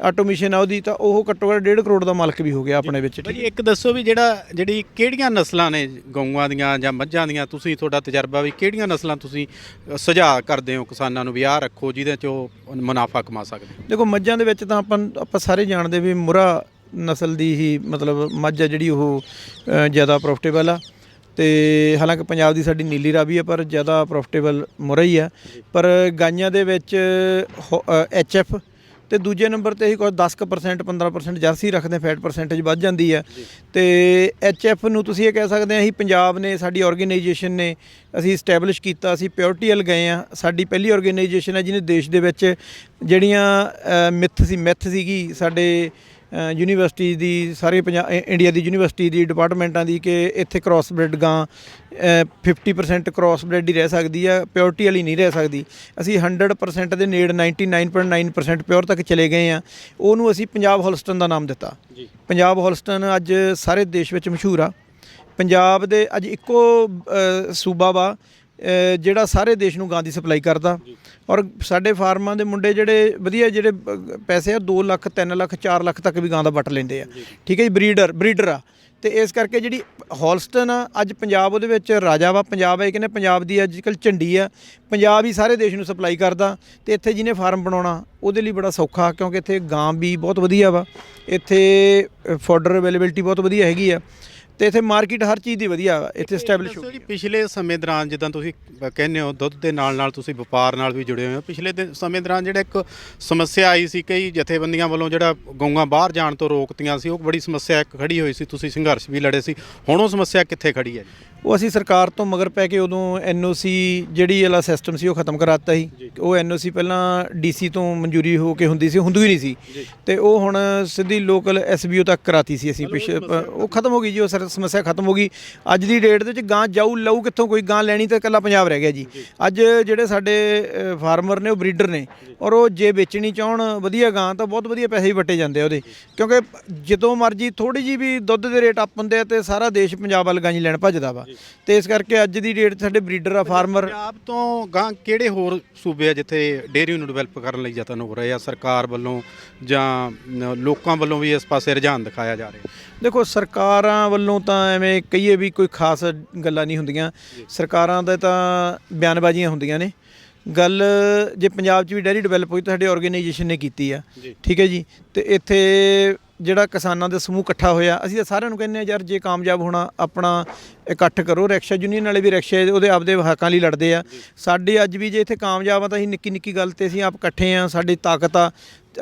ਆਟੋਮੇਸ਼ਨ ਆ ਉਹਦੀ, ਤਾਂ ਉਹ ਘੱਟੋ ਘੱਟ 1.5 ਕਰੋੜ ਦਾ ਮਾਲਕ ਵੀ ਹੋ ਗਿਆ ਆਪਣੇ ਵਿੱਚ। ਭਾਜੀ ਇੱਕ ਦੱਸੋ ਵੀ ਜਿਹੜੀ ਕਿਹੜੀਆਂ ਨਸਲਾਂ ਨੇ ਗਊਆਂ ਦੀਆਂ ਜਾਂ ਮੱਝਾਂ ਦੀਆਂ, ਤੁਸੀਂ ਤੁਹਾਡਾ ਤਜਰਬਾ ਵੀ ਕਿਹੜੀਆਂ ਨਸਲਾਂ ਤੁਸੀਂ ਸੁਝਾਅ ਕਰਦੇ ਹੋ ਕਿਸਾਨਾਂ ਨੂੰ ਵੀ ਆਹ ਰੱਖੋ ਜਿਹਦੇ 'ਚ ਉਹ ਮੁਨਾਫਾ ਕਮਾ ਸਕਦੇ? ਦੇਖੋ, ਮੱਝਾਂ ਦੇ ਵਿੱਚ ਤਾਂ ਆਪਾਂ ਸਾਰੇ ਜਾਣਦੇ ਵੀ ਮੁਰਾ ਨਸਲ ਦੀ ਹੀ ਮਤਲਬ ਮੱਝ ਆ ਜਿਹੜੀ ਉਹ ਜ਼ਿਆਦਾ ਪ੍ਰੋਫਿਟੇਬਲ ਆ। ਅਤੇ ਹਾਲਾਂਕਿ ਪੰਜਾਬ ਦੀ ਸਾਡੀ ਨੀਲੀ ਰਾਵੀ ਆ, ਪਰ ਜ਼ਿਆਦਾ ਪ੍ਰੋਫਿਟੇਬਲ ਮੁਰਾ ਹੀ ਆ। ਪਰ ਗਾਈਆਂ ਦੇ ਵਿੱਚ HF, ਅਤੇ ਦੂਜੇ ਨੰਬਰ 'ਤੇ ਅਸੀਂ ਕੁਝ 10% 15% ਜਰਸੀ ਰੱਖਦੇ, ਫੈਟ ਪਰਸੈਂਟੇਜ ਵੱਧ ਜਾਂਦੀ ਹੈ। ਅਤੇ HF ਨੂੰ ਤੁਸੀਂ ਇਹ ਕਹਿ ਸਕਦੇ ਹਾਂ, ਅਸੀਂ ਪੰਜਾਬ ਨੇ, ਸਾਡੀ ਆਰਗੇਨਾਈਜੇਸ਼ਨ ਨੇ ਅਸੀਂ ਇਸਟੈਬਲਿਸ਼ ਕੀਤਾ। ਅਸੀਂ ਪਿਓਰਟੀ ਵੱਲ ਗਏ ਹਾਂ। ਸਾਡੀ ਪਹਿਲੀ ਆਰਗੇਨਾਈਜੇਸ਼ਨ ਹੈ ਜਿਹਨੇ ਦੇਸ਼ ਦੇ ਵਿੱਚ ਜਿਹੜੀਆਂ ਮਿੱਥ ਸੀਗੀ ਸਾਡੇ ਯੂਨੀਵਰਸਿਟੀ ਦੀ, ਸਾਰੇ ਇੰਡੀਆ ਦੀ ਯੂਨੀਵਰਸਿਟੀ ਦੀ ਡਿਪਾਰਟਮੈਂਟਾਂ ਦੀ, ਕਿ ਇੱਥੇ ਕ੍ਰੋਸ ਬ੍ਰਿਡ ਗਾਂ 50% ਕ੍ਰੋਸ ਬ੍ਰਿਡ ਹੀ ਰਹਿ ਸਕਦੀ ਆ, ਪਿਓਰਟੀ ਵਾਲੀ ਨਹੀਂ ਰਹਿ ਸਕਦੀ। ਅਸੀਂ 100% ਦੇ ਨੇੜੇ 99.9% ਪਿਓਰ ਤੱਕ ਚਲੇ ਗਏ ਹਾਂ। ਉਹਨੂੰ ਅਸੀਂ ਪੰਜਾਬ ਹੋਲਸਟਨ ਦਾ ਨਾਮ ਦਿੱਤਾ। ਪੰਜਾਬ ਹੋਲਸਟਨ ਅੱਜ ਸਾਰੇ ਦੇਸ਼ ਵਿੱਚ ਮਸ਼ਹੂਰ ਆ। ਪੰਜਾਬ ਦੇ ਅੱਜ ਇੱਕੋ ਸੂਬਾ ਵਾ ਜਿਹੜਾ ਸਾਰੇ ਦੇਸ਼ ਨੂੰ ਗਾਂ ਦੀ ਸਪਲਾਈ ਕਰਦਾ। ਔਰ ਸਾਡੇ ਫਾਰਮਾਂ ਦੇ ਮੁੰਡੇ ਜਿਹੜੇ ਵਧੀਆ, ਜਿਹੜੇ ਪੈਸੇ ਆ 2 ਲੱਖ 3 ਲੱਖ 4 ਲੱਖ ਤੱਕ ਵੀ ਗਾਂ ਦਾ ਵੱਟ ਲੈਂਦੇ ਆ, ਠੀਕ ਹੈ ਜੀ। ਬਰੀਡਰ ਆ। ਅਤੇ ਇਸ ਕਰਕੇ ਜਿਹੜੀ ਹੋਲਸਟਨ ਆ ਅੱਜ ਪੰਜਾਬ ਉਹਦੇ ਵਿੱਚ ਰਾਜਾ ਵਾ। ਪੰਜਾਬ ਹੈ ਕਹਿੰਦੇ ਪੰਜਾਬ ਦੀ ਅੱਜ ਕੱਲ੍ਹ ਝੰਡੀ ਆ। ਪੰਜਾਬ ਹੀ ਸਾਰੇ ਦੇਸ਼ ਨੂੰ ਸਪਲਾਈ ਕਰਦਾ। ਅਤੇ ਇੱਥੇ ਜਿਹਨੇ ਫਾਰਮ ਬਣਾਉਣਾ ਉਹਦੇ ਲਈ ਬੜਾ ਸੌਖਾ, ਕਿਉਂਕਿ ਇੱਥੇ ਗਾਂ ਵੀ ਬਹੁਤ ਵਧੀਆ ਵਾ, ਇੱਥੇ ਫੋਡਰ ਅਵੇਲੇਬਿਲਿਟੀ ਬਹੁਤ ਵਧੀਆ ਹੈਗੀ ਆ। ਤੇ ਇੱਥੇ ਮਾਰਕੀਟ ਹਰ ਚੀਜ਼ ਦੀ ਵਧੀਆ ਵਾ, ਇੱਥੇ ਸਟੈਬਲਿਸ਼ ਹੋ ਦੱਸੋ ਗਈ ਜੀ, ਪਿਛਲੇ ਸਮੇਂ ਦੌਰਾਨ ਜਿੱਦਾਂ ਤੁਸੀਂ ਕਹਿੰਦੇ ਹੋ ਦੁੱਧ ਦੇ ਨਾਲ ਤੁਸੀਂ ਵਪਾਰ ਨਾਲ ਵੀ ਜੁੜੇ ਹੋਏ ਹੋ, ਪਿਛਲੇ ਸਮੇਂ ਦੌਰਾਨ ਜਿਹੜਾ ਇੱਕ ਸਮੱਸਿਆ ਆਈ ਸੀ, ਕਈ ਜਥੇਬੰਦੀਆਂ ਵੱਲੋਂ ਜਿਹੜਾ ਗਊਆਂ ਬਾਹਰ ਜਾਣ ਤੋਂ ਰੋਕਤੀਆਂ ਸੀ, ਉਹ ਬੜੀ ਸਮੱਸਿਆ ਇੱਕ ਖੜੀ ਹੋਈ ਸੀ, ਤੁਸੀਂ ਸੰਘਰਸ਼ ਵੀ ਲੜੇ ਸੀ, ਹੁਣ ਉਹ ਸਮੱਸਿਆ ਕਿੱਥੇ ਖੜੀ ਹੈ ਜੀ? ਉਹ ਅਸੀਂ ਸਰਕਾਰ ਤੋਂ ਮਗਰ ਪੈ ਕੇ ਉਦੋਂ ਐਨਓਸੀ ਜਿਹੜੀ ਵਾਲਾ ਸਿਸਟਮ ਸੀ ਉਹ ਖਤਮ ਕਰਾਤਾ ਸੀ। ਉਹ ਐਨਓਸੀ ਪਹਿਲਾਂ ਡੀਸੀ ਤੋਂ ਮਨਜ਼ੂਰੀ ਹੋ ਕੇ ਹੁੰਦੀ ਸੀ, ਹੁੰਦੀ ਹੀ ਨਹੀਂ ਸੀ, ਤੇ ਉਹ ਹੁਣ ਸਿੱਧੀ ਲੋਕਲ ਐਸਬੀਓ ਤੱਕ ਕਰਾਤੀ ਸੀ ਅਸੀਂ ਉਹ ਖਤਮ ਹੋ ਗਈ ਜੀ, ਉਹ ਸਮੱਸਿਆ ਖਤਮ ਹੋ ਗਈ। ਅੱਜ ਦੀ ਡੇਟ ਦੇ ਵਿੱਚ ਗਾਂ ਜਾਊ ਲਊ ਕਿੱਥੋਂ, ਕੋਈ ਗਾਂ ਲੈਣੀ ਤਾਂ ਇਕੱਲਾ ਪੰਜਾਬ ਰਹਿ ਗਿਆ ਜੀ। ਅੱਜ ਜਿਹੜੇ ਸਾਡੇ ਫਾਰਮਰ ਨੇ ਉਹ ਬਰੀਡਰ ਨੇ, ਔਰ ਉਹ ਜੇ ਵੇਚਣੀ ਚਾਹਣ ਵਧੀਆ ਗਾਂ ਤਾਂ ਬਹੁਤ ਵਧੀਆ ਪੈਸੇ ਵੀ ਵੱਟੇ ਜਾਂਦੇ ਆ ਉਹਦੇ, ਕਿਉਂਕਿ ਜਦੋਂ ਮਰਜੀ ਥੋੜੀ ਜਿਹੀ ਵੀ ਦੁੱਧ ਦੇ ਰੇਟ ਅਪ ਹੁੰਦੇ ਆ ਤੇ ਸਾਰਾ ਦੇਸ਼ ਪੰਜਾਬ ਵੱਲ ਗਾਂ ਲੈਣ ਭੱਜਦਾ ਵਾ। ਤੇ ਇਸ ਕਰਕੇ ਅੱਜ ਦੀ ਡੇਟ ਸਾਡੇ ਬਰੀਡਰ ਆ ਫਾਰਮਰ। ਪੰਜਾਬ ਤੋਂ ਗਾਂ ਕਿਹੜੇ ਹੋਰ ਸੂਬੇ ਆ ਜਿੱਥੇ ਡੇਅਰੀ ਨੂੰ ਡਿਵੈਲਪ ਕਰਨ ਲਈ ਯਤਨ ਹੋ ਰਹੇ ਆ ਸਰਕਾਰ ਵੱਲੋਂ ਜਾਂ ਲੋਕਾਂ ਵੱਲੋਂ ਵੀ ਇਸ ਪਾਸੇ ਰੁਝਾਨ ਦਿਖਾਇਆ ਜਾ ਰਿਹਾ? ਦੇਖੋ ਸਰਕਾਰਾਂ ਵੱਲੋਂ ਤਾਂ ਐਵੇਂ ਕਹੀਏ ਵੀ ਕੋਈ ਖਾਸ ਗੱਲਾਂ ਨਹੀਂ ਹੁੰਦੀਆਂ, ਸਰਕਾਰਾਂ ਦਾ ਤਾਂ ਬਿਆਨਬਾਜ਼ੀਆਂ ਹੁੰਦੀਆਂ ਨੇ। ਗੱਲ ਜੇ ਪੰਜਾਬ 'ਚ ਵੀ ਡੈਰੀ ਡਿਵੈਲਪ ਹੋਈ ਤਾਂ ਸਾਡੇ ਆਰਗੇਨਾਈਜੇਸ਼ਨ ਨੇ ਕੀਤੀ ਆ, ਠੀਕ ਹੈ ਜੀ। ਤੇ ਇੱਥੇ ਜਿਹੜਾ ਕਿਸਾਨਾਂ ਦਾ ਸਮੂਹ ਇਕੱਠਾ ਹੋਇਆ, ਅਸੀਂ ਤਾਂ ਸਾਰਿਆਂ ਨੂੰ ਕਹਿੰਦੇ ਹਾਂ ਯਾਰ ਜੇ ਕਾਮਯਾਬ ਹੋਣਾ ਆਪਣਾ ਇਕੱਠ ਕਰੋ। ਰਿਕਸ਼ਾ ਯੂਨੀਅਨ ਵਾਲੇ ਵੀ ਰਿਕਸ਼ੇ ਉਹਦੇ ਆਪਦੇ ਹੱਕਾਂ ਲਈ ਲੜਦੇ ਆ। ਸਾਡੇ ਅੱਜ ਵੀ ਜੇ ਇੱਥੇ ਕਾਮਯਾਬ ਆ ਤਾਂ ਅਸੀਂ ਨਿੱਕੀ ਨਿੱਕੀ ਗੱਲ 'ਤੇ ਅਸੀਂ ਆਪ ਇਕੱਠੇ ਆ, ਸਾਡੀ ਤਾਕਤ ਆ,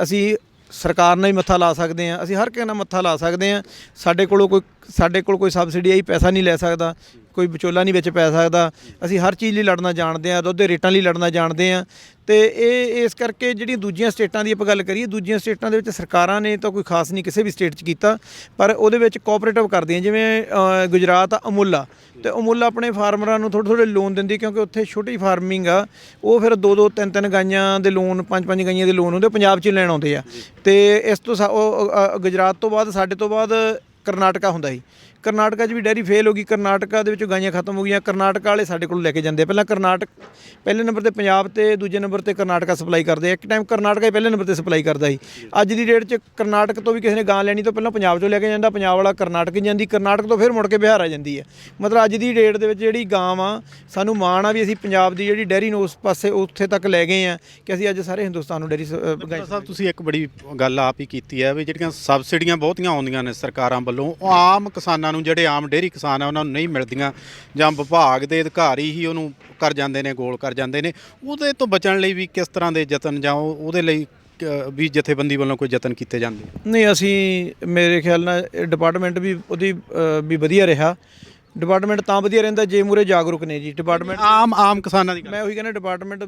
ਅਸੀਂ ਸਰਕਾਰ ਨਾਲ ਹੀ ਮੱਥਾ ਲਾ ਸਕਦੇ ਹਾਂ, ਅਸੀਂ ਹਰ ਕਿਸੇ ਨਾਲ ਮੱਥਾ ਲਾ ਸਕਦੇ ਹਾਂ। ਸਾਡੇ ਕੋਲ ਕੋਈ ਸਬਸਿਡੀ ਆਈ ਪੈਸਾ ਨਹੀਂ ਲੈ ਸਕਦਾ, ਕੋਈ ਵਿਚੋਲਾ ਨਹੀਂ ਵਿੱਚ ਪੈ ਸਕਦਾ। ਅਸੀਂ ਹਰ ਚੀਜ਼ ਲਈ ਲੜਨਾ ਜਾਣਦੇ ਹਾਂ, ਦੁੱਧ ਦੇ ਰੇਟਾਂ ਲਈ ਲੜਨਾ ਜਾਣਦੇ ਹਾਂ। ਤੇ ਇਹ ਇਸ ਕਰਕੇ ਜਿਹੜੀਆਂ ਦੂਜੀਆਂ ਸਟੇਟਾਂ ਦੀ ਆਪਾਂ ਗੱਲ ਕਰੀਏ, ਦੂਜੀਆਂ ਸਟੇਟਾਂ ਦੇ ਵਿੱਚ ਸਰਕਾਰਾਂ ਨੇ ਤਾਂ ਕੋਈ ਖਾਸ ਨਹੀਂ ਕਿਸੇ ਵੀ ਸਟੇਟ 'ਚ ਕੀਤਾ, ਪਰ ਉਹਦੇ ਵਿੱਚ ਕੋਆਪਰੇਟਿਵ ਕਰਦੀਆਂ। ਜਿਵੇਂ ਗੁਜਰਾਤ ਆ ਅਮੁੱਲ ਆ, ਤੇ ਅਮੁੱਲ ਆਪਣੇ ਫਾਰਮਰਾਂ ਨੂੰ ਥੋੜ੍ਹੇ ਲੋਨ ਦਿੰਦੀ, ਕਿਉਂਕਿ ਉੱਥੇ ਛੋਟੀ ਫਾਰਮਿੰਗ ਆ। ਉਹ ਫਿਰ 2-2 3-3 ਗਾਈਆਂ ਦੇ ਲੋਨ, 5-5 ਗਾਈਆਂ ਦੇ ਲੋਨ ਹੁੰਦੇ, ਪੰਜਾਬ 'ਚ ਲੈਣ ਆਉਂਦੇ ਆ। ਤੇ ਇਸ ਤੋਂ ਗੁਜਰਾਤ ਤੋਂ ਬਾਅਦ ਸਾਡੇ ਤੋਂ ਬਾਅਦ ਕਰਨਾਟਕਾ ਹੁੰਦਾ ਸੀ। ਕਰਨਾਟਕਾ 'ਚ ਵੀ ਡੈਰੀ ਫੇਲ ਹੋ ਗਈ, ਕਰਨਾਟਕਾ ਦੇ ਵਿੱਚ ਗਾਈਆਂ ਖਤਮ ਹੋ ਗਈਆਂ। ਕਰਨਾਟਕਾ ਵਾਲੇ ਸਾਡੇ ਕੋਲ ਲੈ ਕੇ ਜਾਂਦੇ, ਪਹਿਲਾਂ ਪਹਿਲੇ ਨੰਬਰ 'ਤੇ ਪੰਜਾਬ ਤੇ ਦੂਜੇ ਨੰਬਰ 'ਤੇ ਕਰਨਾਟਕਾ ਸਪਲਾਈ ਕਰਦੇ। ਇੱਕ ਟਾਈਮ ਕਰਨਾਟਕਾ ਹੀ ਪਹਿਲੇ ਨੰਬਰ 'ਤੇ ਸਪਲਾਈ ਕਰਦਾ ਸੀ। ਅੱਜ ਦੀ ਡੇਟ 'ਚ ਕਰਨਾਟਕ ਤੋਂ ਵੀ ਕਿਸੇ ਨੇ ਗਾਂ ਲੈਣੀ ਤੋਂ ਪਹਿਲਾਂ ਪੰਜਾਬ 'ਚੋਂ ਲੈ ਕੇ ਜਾਂਦਾ, ਪੰਜਾਬ ਵਾਲਾ ਕਰਨਾਟਕ ਜਾਂਦੀ, ਕਰਨਾਟਕ ਤੋਂ ਫਿਰ ਮੁੜ ਕੇ ਬਿਹਾਰ ਆ ਜਾਂਦੀ ਹੈ। ਮਤਲਬ ਅੱਜ ਦੀ ਡੇਟ ਦੇ ਵਿੱਚ ਜਿਹੜੀ ਗਾਂ ਵਾ, ਸਾਨੂੰ ਮਾਣ ਆ ਵੀ ਅਸੀਂ ਪੰਜਾਬ ਦੀ ਜਿਹੜੀ ਡੈਰੀ ਨੂੰ ਉਸ ਪਾਸੇ ਉੱਥੇ ਤੱਕ ਲੈ ਗਏ ਆ ਕਿ ਅਸੀਂ ਅੱਜ ਸਾਰੇ ਹਿੰਦੁਸਤਾਨ ਨੂੰ ਡੈਰੀ ਸਾਹਿਬ ਤੁਸੀਂ ਇੱਕ ਬੜੀ ਗੱਲ ਆਪ ਹੀ ਕੀਤੀ ਹੈ ਵੀ ਜਿਹੜੀਆਂ ਸਬਸਿਡੀਆਂ ਬਹੁਤੀਆਂ ਆਉਂਦੀਆਂ ਨੇ ਸਰਕਾਰਾਂ ਵੱਲੋਂ, ਉਹ ਆਮ ਕਿਸਾਨਾਂ ਨੂੰ, ਜਿਹੜੇ ਆਮ ਡੇਅਰੀ ਕਿਸਾਨ ਆ, ਉਹਨਾਂ ਨੂੰ ਨਹੀਂ ਮਿਲਦੀਆਂ, ਜਾਂ ਵਿਭਾਗ ਦੇ ਅਧਿਕਾਰੀ ਹੀ ਉਹਨੂੰ ਕਰ ਜਾਂਦੇ ਨੇ, ਗੋਲ ਕਰ ਜਾਂਦੇ ਨੇ। ਉਹਦੇ ਤੋਂ ਬਚਣ ਲਈ ਵੀ ਕਿਸ ਤਰ੍ਹਾਂ ਦੇ ਯਤਨ ਜਾਂ ਉਹਦੇ ਲਈ ਵੀ ਜਥੇਬੰਦੀ ਵੱਲੋਂ ਕੋਈ ਯਤਨ ਕੀਤੇ ਜਾਂਦੇ? ਨਹੀਂ, ਅਸੀਂ ਮੇਰੇ ਖਿਆਲ ਨਾਲ ਡਿਪਾਰਟਮੈਂਟ ਵੀ ਉਹਦੀ ਵੀ ਵਧੀਆ ਰਿਹਾ। ਡਿਪਾਰਟਮੈਂਟ ਤਾਂ ਵਧੀਆ ਰਹਿੰਦਾ ਜੇ ਮੂਰੇ ਜਾਗਰੂਕ ਨੇ ਜੀ। ਡਿਪਾਰਟਮੈਂਟ ਆਮ ਕਿਸਾਨਾਂ ਦੀ, ਮੈਂ ਉਹੀ ਕਹਿੰਦਾ ਡਿਪਾਰਟਮੈਂਟ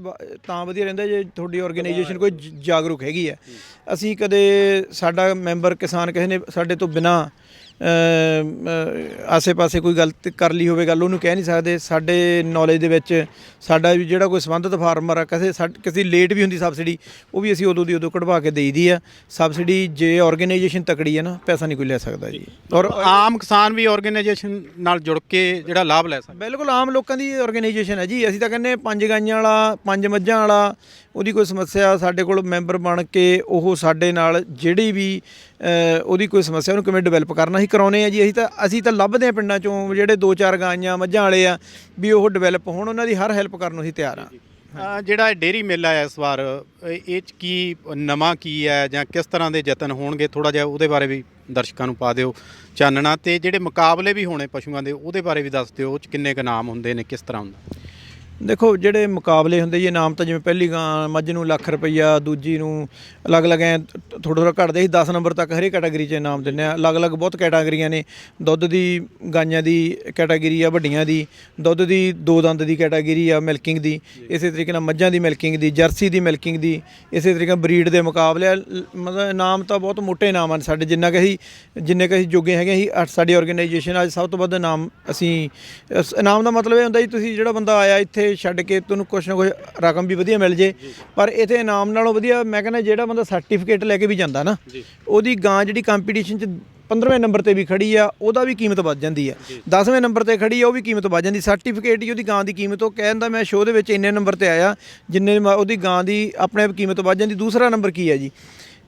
ਤਾਂ ਵਧੀਆ ਰਹਿੰਦਾ ਜੇ ਤੁਹਾਡੀ ਆਰਗੇਨਾਈਜੇਸ਼ਨ ਕੋਈ ਜਾਗਰੂਕ ਹੈਗੀ ਹੈ। ਅਸੀਂ ਕਦੇ ਸਾਡਾ ਮੈਂਬਰ ਕਿਸਾਨ ਕਿਸੇ ਨੇ ਸਾਡੇ ਤੋਂ ਬਿਨਾਂ ਆਸੇ-ਪਾਸੇ ਕੋਈ ਗਲਤ ਕਰ ਲਈ ਹੋਵੇ ਗੱਲ, ਉਹਨੂੰ ਕਹਿ ਨਹੀਂ ਸਕਦੇ। ਸਾਡੇ ਨੌਲੇਜ ਦੇ ਵਿੱਚ ਸਾਡਾ ਵੀ ਜਿਹੜਾ ਕੋਈ ਸੰਬੰਧਿਤ ਫਾਰਮਰ ਆ, ਕਿਸੇ ਲੇਟ ਵੀ ਹੁੰਦੀ ਸਬਸਿਡੀ, ਉਹ ਵੀ ਅਸੀਂ ਉਦੋਂ ਦੀ ਉਦੋਂ ਕਢਵਾ ਕੇ ਦੇਈਦੀ ਆ। ਸਬਸਿਡੀ ਜੇ ਆਰਗੇਨਾਈਜੇਸ਼ਨ ਤਕੜੀ ਹੈ ਨਾ, ਪੈਸਾ ਨਹੀਂ ਕੋਈ ਲੈ ਸਕਦਾ ਜੀ। ਔਰ ਆਮ ਕਿਸਾਨ ਵੀ ਆਰਗੇਨਾਈਜੇਸ਼ਨ ਨਾਲ ਜੁੜ ਕੇ ਜਿਹੜਾ ਲਾਭ ਲੈ ਸਕਦਾ? ਬਿਲਕੁਲ, ਆਮ ਲੋਕਾਂ ਦੀ ਆਰਗੇਨਾਈਜੇਸ਼ਨ ਹੈ ਜੀ। ਅਸੀਂ ਤਾਂ ਕਹਿੰਦੇ 5 ਗਾਈਆਂ ਵਾਲਾ, 5 ਮੱਝਾਂ ਵਾਲਾ, ਉਹਦੀ ਕੋਈ ਸਮੱਸਿਆ ਸਾਡੇ ਕੋਲ ਮੈਂਬਰ ਬਣ ਕੇ ਉਹ ਸਾਡੇ ਨਾਲ ਜਿਹੜੀ ਵੀ ਉਹਦੀ ਕੋਈ ਸਮੱਸਿਆ ਉਹਨੂੰ ਕਿਵੇਂ ਡਿਵੈਲਪ ਕਰਨਾ ਅਸੀਂ ਕਰਾਉਂਦੇ ਹਾਂ ਜੀ। ਅਸੀਂ ਤਾਂ ਲੱਭਦੇ ਹਾਂ ਪਿੰਡਾਂ 'ਚੋਂ ਜਿਹੜੇ 2-4 ਗਾਈਆਂ ਮੱਝਾਂ ਵਾਲੇ ਆ ਵੀ ਉਹ ਡਿਵੈਲਪ ਹੋਣ, ਉਹਨਾਂ ਦੀ ਹਰ ਹੈਲਪ ਕਰਨ ਨੂੰ ਅਸੀਂ ਤਿਆਰ ਹਾਂ। ਜਿਹੜਾ ਡੇਅਰੀ ਮੇਲਾ ਹੈ ਇਸ ਵਾਰ, ਇਹ 'ਚ ਕੀ ਨਵਾਂ ਕੀ ਹੈ ਜਾਂ ਕਿਸ ਤਰ੍ਹਾਂ ਦੇ ਯਤਨ ਹੋਣਗੇ, ਥੋੜ੍ਹਾ ਜਿਹਾ ਉਹਦੇ ਬਾਰੇ ਵੀ ਦਰਸ਼ਕਾਂ ਨੂੰ ਪਾ ਦਿਓ ਚਾਨਣਾ। ਤੇ ਜਿਹੜੇ ਮੁਕਾਬਲੇ ਵੀ ਹੋਣੇ ਪਸ਼ੂਆਂ ਦੇ, ਉਹਦੇ ਬਾਰੇ ਵੀ ਦੱਸ ਦਿਓ, ਉਹ 'ਚ ਕਿੰਨੇ ਕੁ ਇਨਾਮ ਹੁੰਦੇ ਨੇ, ਕਿਸ ਤਰ੍ਹਾਂ ਹੁੰਦਾ? ਦੇਖੋ, ਜਿਹੜੇ ਮੁਕਾਬਲੇ ਹੁੰਦੇ ਜੀ, ਇਨਾਮ ਤਾਂ ਜਿਵੇਂ ਪਹਿਲੀ ਗਾਂ ਮੱਝ ਨੂੰ ਲੱਖ ਰੁਪਈਆ, ਦੂਜੀ ਨੂੰ ਅਲੱਗ-ਅਲੱਗ ਐ ਥੋੜ੍ਹਾ ਘੱਟਦੇ ਸੀ। 10 ਨੰਬਰ ਤੱਕ ਹਰੇਕ ਕੈਟਾਗਰੀ 'ਚ ਇਨਾਮ ਦਿੰਦੇ ਆ। ਅਲੱਗ-ਅਲੱਗ ਬਹੁਤ ਕੈਟਾਗਰੀਆਂ ਨੇ। ਦੁੱਧ ਦੀ ਗਾਈਆਂ ਦੀ ਕੈਟਾਗਰੀ ਆ, ਵੱਡੀਆਂ ਦੀ, ਦੁੱਧ ਦੀ 2 ਦੰਦ ਦੀ ਕੈਟਾਗਰੀ ਆ, ਮਿਲਕਿੰਗ ਦੀ। ਇਸੇ ਤਰੀਕੇ ਨਾਲ ਮੱਝਾਂ ਦੀ ਮਿਲਕਿੰਗ ਦੀ, ਜਰਸੀ ਦੀ ਮਿਲਕਿੰਗ ਦੀ, ਇਸੇ ਤਰੀਕੇ ਨਾਲ ਬਰੀਡ ਦੇ ਮੁਕਾਬਲੇ। ਮਤਲਬ ਇਨਾਮ ਤਾਂ ਬਹੁਤ ਮੋਟੇ ਇਨਾਮ ਹਨ ਸਾਡੇ, ਜਿੰਨੇ ਕੁ ਅਸੀਂ ਜੋਗੇ ਹੈਗੇ। ਅਸੀਂ ਸਾਡੀ ਆਰਗੇਨਾਈਜੇਸ਼ਨ ਅੱਜ ਸਭ ਤੋਂ ਵੱਧ ਇਨਾਮ ਇਨਾਮ ਦਾ ਮਤਲਬ ਇਹ ਹੁੰਦਾ ਜੀ, ਤੁਸੀਂ ਜਿਹੜਾ ਬੰਦਾ ਆਇਆ ਇੱਥੇ ਛੱਡ ਕੇ ਤੁਹਾਨੂੰ ਕੁਛ ਨਾ ਕੁਛ ਰਕਮ ਵੀ ਵਧੀਆ ਮਿਲ ਜੇ, ਪਰ ਇੱਥੇ ਇਨਾਮ ਨਾਲੋਂ ਵਧੀਆ ਮੈਂ ਕਹਿੰਦਾ ਜਿਹੜਾ ਬੰਦਾ ਸਰਟੀਫਿਕੇਟ ਲੈ ਕੇ ਵੀ ਜਾਂਦਾ ਨਾ, ਉਹਦੀ ਗਾਂ ਜਿਹੜੀ ਕੰਪੀਟੀਸ਼ਨ 'ਚ 15ਵੇਂ ਨੰਬਰ 'ਤੇ ਵੀ ਖੜੀ ਆ, ਉਹਦਾ ਵੀ ਕੀਮਤ ਵੱਧ ਜਾਂਦੀ ਆ। 10ਵੇਂ ਨੰਬਰ 'ਤੇ ਖੜੀ ਆ, ਉਹ ਵੀ ਕੀਮਤ ਵੱਧ ਜਾਂਦੀ। ਸਰਟੀਫਿਕੇਟ ਹੀ ਉਹਦੀ ਗਾਂ ਦੀ ਕੀਮਤ, ਉਹ ਕਹਿੰਦਾ ਮੈਂ ਸ਼ੋਅ ਦੇ ਵਿੱਚ ਇੰਨੇ ਨੰਬਰ 'ਤੇ ਆਇਆ, ਜਿੰਨੇ ਉਹਦੀ ਗਾਂ ਦੀ ਆਪਣੇ ਆਪ ਕੀਮਤ ਵੱਧ ਜਾਂਦੀ। ਦੂਸਰਾ ਨੰਬਰ ਕੀ ਹੈ ਜੀ,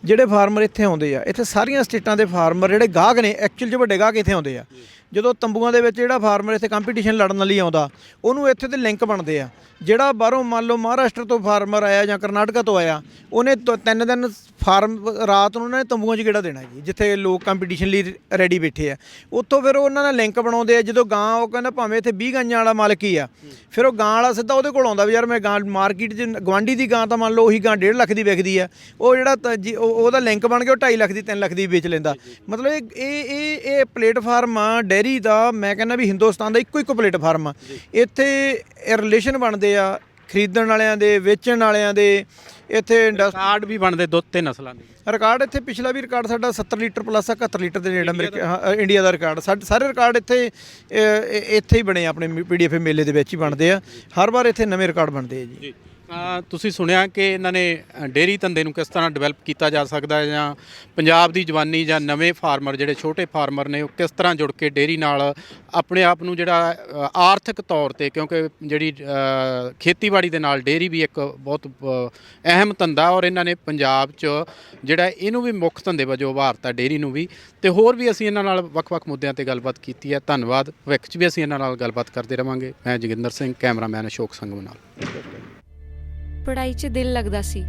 ਜਿਹੜੇ ਫਾਰਮਰ ਇੱਥੇ ਆਉਂਦੇ ਆ, ਇੱਥੇ ਸਾਰੀਆਂ ਸਟੇਟਾਂ ਦੇ ਫਾਰਮਰ ਜਿਹੜੇ ਗਾਹਕ ਨੇ, ਐਕਚੁਅਲ 'ਚ ਵੱਡੇ ਗਾਹਕ ਇੱਥੇ ਆਉਂਦੇ ਆ। ਜਦੋਂ ਤੰਬੂਆਂ ਦੇ ਵਿੱਚ ਜਿਹੜਾ ਫਾਰਮਰ ਇੱਥੇ ਕੰਪੀਟੀਸ਼ਨ ਲੜਨ ਲਈ ਆਉਂਦਾ ਉਹਨੂੰ ਇੱਥੇ ਤੇ ਲਿੰਕ ਬਣਦੇ ਆ। ਜਿਹੜਾ ਬਾਹਰੋਂ ਮੰਨ ਲਓ ਮਹਾਰਾਸ਼ਟਰ ਤੋਂ ਫਾਰਮਰ ਆਇਆ ਜਾਂ ਕਰਨਾਟਕਾ ਤੋਂ ਆਇਆ, ਉਹਨੇ 3 ਦਿਨ ਫਾਰਮ ਰਾਤ ਨੂੰ ਉਹਨਾਂ ਨੇ ਤੰਬੂਆਂ 'ਚ ਕਿਹੜਾ ਦੇਣਾ ਜੀ, ਜਿੱਥੇ ਲੋਕ ਕੰਪੀਟੀਸ਼ਨ ਲਈ ਰੈਡੀ ਬੈਠੇ ਆ। ਉੱਥੋਂ ਫਿਰ ਉਹਨਾਂ ਨਾਲ ਲਿੰਕ ਬਣਾਉਂਦੇ ਆ। ਜਦੋਂ ਗਾਂ ਉਹ ਕਹਿੰਦਾ ਭਾਵੇਂ ਇੱਥੇ 20 ਗਾਂਆਂ ਵਾਲਾ ਮਾਲਕ ਹੀ ਆ, ਫਿਰ ਉਹ ਗਾਂ ਵਾਲਾ ਸਿੱਧਾ ਉਹਦੇ ਕੋਲ ਆਉਂਦਾ ਵੀ ਯਾਰ ਮੈਂ ਗਾਂ ਮਾਰਕੀਟ 'ਚ ਗਵਾਂਢੀ ਦੀ ਗਾਂ ਤਾਂ ਮੰਨ ਲਓ ਉਹੀ ਗਾਂ 1.5 ਲੱਖ ਦੀ ਵਿਕਦੀ ਆ, ਉਹ ਜਿਹੜਾ ਉਹਦਾ ਲਿੰਕ ਬਣ ਕੇ ਉਹ 2.5 ਲੱਖ ਦੀ 3 ਲੱਖ ਦੀ ਵੇਚ ਲੈਂਦਾ। ਮਤਲਬ ਇਹ ਪਲੇਟਫਾਰਮ ਆ ਡੇਅਰੀ ਦਾ, ਮੈਂ ਕਹਿੰਦਾ ਵੀ ਹਿੰਦੁਸਤਾਨ ਦਾ ਇੱਕੋ ਪਲੇਟਫਾਰਮ ਆ। ਇੱਥੇ ਰਿਲੇਸ਼ਨ ਬਣਦੇ ਆ ਖਰੀਦਣ ਵਾਲਿਆਂ ਦੇ, ਵੇਚਣ ਵਾਲਿਆਂ ਦੇ। ਇੱਥੇ ਰਿਕਾਰਡ ਵੀ ਬਣਦੇ ਦੁੱਧ ਤੇ ਨਸਲਾਂ ਦੇ। ਰਿਕਾਰਡ ਇੱਥੇ ਪਿਛਲਾ ਵੀ ਰਿਕਾਰਡ ਸਾਡਾ 70 ਲੀਟਰ ਪਲੱਸ ਆ, 71 ਲੀਟਰ ਦੇ ਨੇੜੇ ਇੰਡੀਆ ਦਾ ਰਿਕਾਰਡ। ਸਾਰੇ ਰਿਕਾਰਡ ਇੱਥੇ ਹੀ ਬਣੇ, ਆਪਣੇ PDFA ਮੇਲੇ ਦੇ ਵਿੱਚ ਹੀ ਬਣਦੇ ਆ। ਹਰ ਵਾਰ ਇੱਥੇ ਨਵੇਂ ਰਿਕਾਰਡ ਬਣਦੇ ਆ ਜੀ। ਤੁਸੀਂ ਸੁਣਿਆ ਕਿ ਇਹਨਾਂ ਨੇ ਡੇਅਰੀ ਧੰਦੇ ਨੂੰ ਕਿਸ ਤਰ੍ਹਾਂ ਡਿਵੈਲਪ ਕੀਤਾ ਜਾ ਸਕਦਾ ਹੈ, ਜਾਂ ਪੰਜਾਬ ਦੀ ਜਵਾਨੀ ਜਾਂ ਨਵੇਂ ਫਾਰਮਰ ਜਿਹੜੇ ਛੋਟੇ ਫਾਰਮਰ ਨੇ ਉਹ ਕਿਸ ਤਰ੍ਹਾਂ ਜੁੜ ਕੇ ਡੇਅਰੀ ਨਾਲ ਆਪਣੇ ਆਪ ਨੂੰ ਜਿਹੜਾ ਆਰਥਿਕ ਤੌਰ ਤੇ, ਕਿਉਂਕਿ ਜਿਹੜੀ ਖੇਤੀਬਾੜੀ ਦੇ ਨਾਲ ਡੇਅਰੀ ਵੀ ਇੱਕ ਬਹੁਤ ਅਹਿਮ ਧੰਦਾ, ਔਰ ਇਹਨਾਂ ਨੇ ਪੰਜਾਬ 'ਚ ਜਿਹੜਾ ਇਹਨੂੰ ਵੀ ਮੁੱਖ ਧੰਦੇ ਵਜੋਂ ਉਭਾਰਤਾ ਡੇਅਰੀ ਨੂੰ ਵੀ। ਤੇ ਹੋਰ ਵੀ ਅਸੀਂ ਇਹਨਾਂ ਨਾਲ ਵੱਖ-ਵੱਖ ਮੁੱਦਿਆਂ ਤੇ ਗੱਲਬਾਤ ਕੀਤੀ ਹੈ। ਧੰਨਵਾਦ। ਭਵਿੱਖ 'ਚ ਵੀ ਅਸੀਂ ਇਹਨਾਂ ਨਾਲ ਗੱਲਬਾਤ ਕਰਦੇ ਰਹਾਂਗੇ। ਮੈਂ ਜੋਗਿੰਦਰ ਸਿੰਘ, ਕੈਮਰਾਮੈਨ ਅਸ਼ੋਕ ਸੰਗਮ ਨਾਲ। ਪੜ੍ਹਾਈ 'ਚ ਦਿਲ ਲੱਗਦਾ ਸੀ,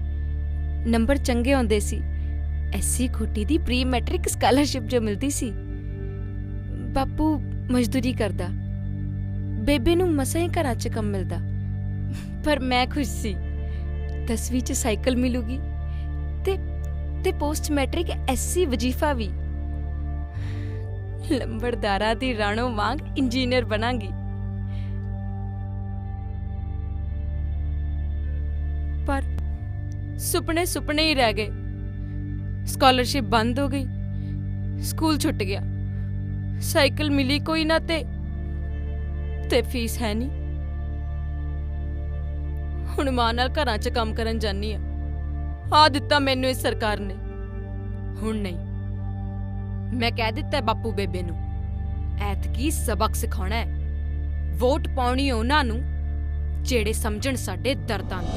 ਨੰਬਰ ਚੰਗੇ ਆਉਂਦੇ ਸੀ। ਐਸੀ ਖੋਟੀ ਦੀ ਪ੍ਰੀ ਮੈਟ੍ਰਿਕ ਸਕਾਲਰਸ਼ਿਪ ਜੋ ਮਿਲਦੀ ਸੀ। ਬਾਪੂ ਮਜ਼ਦੂਰੀ ਕਰਦਾ, ਬੇਬੇ ਨੂੰ ਮਸਾਂ ਹੀ ਘਰਾਂ 'ਚ ਕੰਮ ਮਿਲਦਾ, ਪਰ ਮੈਂ ਖੁਸ਼ ਸੀ। 10ਵੀਂ 'ਚ ਸਾਈਕਲ ਮਿਲੂਗੀ ਤੇ ਪੋਸਟ ਮੈਟ੍ਰਿਕ ਐਸੀ ਵਜ਼ੀਫਾ ਵੀ। ਲੰਬੜਦਾਰਾਂ ਦੀ ਰਾਣੋ ਵਾਂਗ ਇੰਜੀਨੀਅਰ ਬਣਾਂਗੀ। ਪਰ ਸੁਪਨੇ ਹੀ ਰਹਿ ਗਏ। ਸਕਾਲਰਸ਼ਿਪ ਬੰਦ ਹੋ ਗਈ, ਸਕੂਲ ਛੁੱਟ ਗਿਆ, ਸਾਈਕਲ ਮਿਲੀ ਕੋਈ ਨਾ ਤੇ ਫੀਸ ਹੈ ਨਹੀਂ। ਹੁਣ ਮਾਂ ਨਾਲ ਘਰਾਂ 'ਚ ਕੰਮ ਕਰਨ ਜਾਨੀ ਆ ਦਿੱਤਾ ਮੈਨੂੰ ਇਸ ਸਰਕਾਰ ਨੇ। ਹੁਣ ਨਹੀਂ, ਮੈਂ ਕਹਿ ਦਿੱਤਾ ਬਾਪੂ ਬੇਬੇ ਨੂੰ, ਐਤਕੀ ਸਬਕ ਸਿਖਾਉਣਾ ਹੈ। ਵੋਟ ਪਾਉਣੀ ਉਹਨਾਂ ਨੂੰ ਜਿਹੜੇ ਸਮਝਣ ਸਾਡੇ ਦਰਦਾਂ ਨੂੰ।